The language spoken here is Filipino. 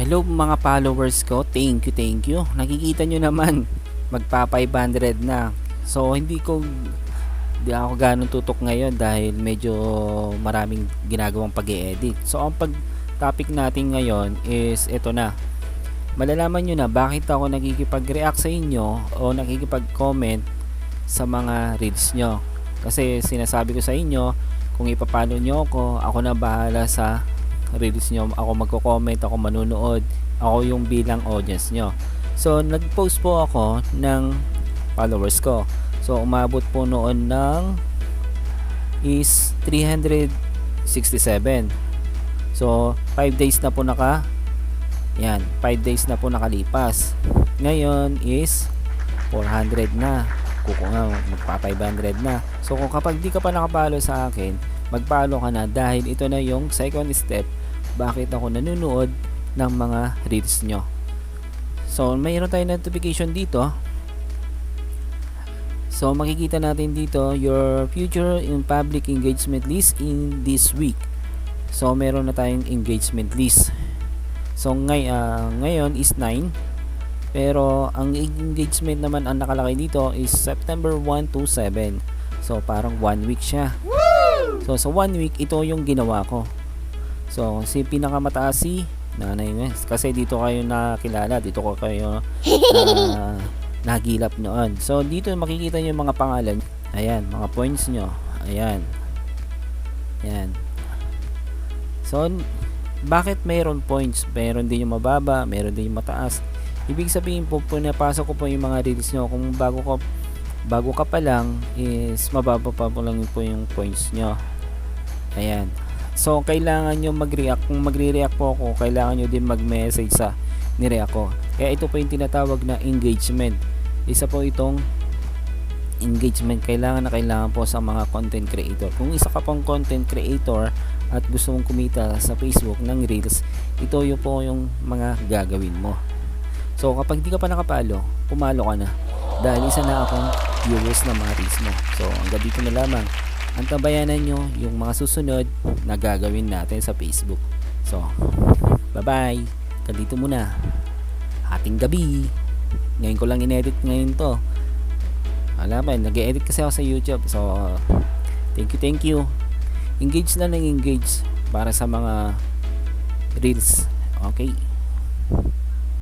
Hello mga followers ko, thank you. Nakikita nyo naman, magpa 500 na. So di ako ganun tutok ngayon dahil medyo maraming ginagawang pag-e-edit. So ang topic natin ngayon is ito na. Malalaman nyo na bakit ako nakikipag-react sa inyo o nakikipag-comment sa mga reels nyo. Kasi sinasabi ko sa inyo, kung ipapalo nyo ako na bahala sa reels nyo, ako magko-comment, ako manunood, ako yung bilang audience nyo. So nag-post po ako ng followers ko. So umabot po noon ng is 367. So 5 days na po yan, 5 days na po nakalipas. Ngayon is 400 na. Magpa 500 na. So kung kapag di ka pa nakapalo sa akin, magpalo ka na dahil ito na yung second step bakit ako nanonood ng mga reels nyo. So mayroon tayong notification dito. So makikita natin dito your future in public engagement list in this week. So meron na tayong engagement list. So ngayon is 9. Pero ang engagement naman ang nakalagay dito is September 1 to 7. So parang 1 week siya. So sa 1 week ito yung ginawa ko. So si pinakamataas si Nanay Wes, kasi dito kayo nakilala, dito ko kayo nagilap noon. So dito makikita niyo yung mga pangalan. Ayan, mga points nyo. Ayan. Ayan. So bakit mayroon points? Mayroon din yung mababa, mayroon din yung mataas. Ibig sabihin po, pinapasok ko po yung mga reels nyo. Kung bago ka pa lang is mababa pa po lang po yung points nyo. Ayan. So kailangan nyo mag-react. Kung magre-react po ako, kailangan nyo din mag-message sa nireact ko. Kaya ito po yung tinatawag na engagement. Isa po itong engagement. Kailangan po sa mga content creator. Kung isa ka pong content creator at gusto mong kumita sa Facebook ng reels, ito yung po yung mga gagawin mo. So kapag di ka pa nakapalo, pumalo ka na. Dahil isa na akong viewers ng mga reels mo. So hanggang dito na lamang. Antabayanan nyo yung mga susunod na gagawin natin sa Facebook. So, bye-bye. Dito muna. Hating gabi. Ngayon ko lang in-edit ngayon to. Alam mo, nag-edit kasi ako sa YouTube. So, thank you. Engage na ng engage para sa mga reels. Okay.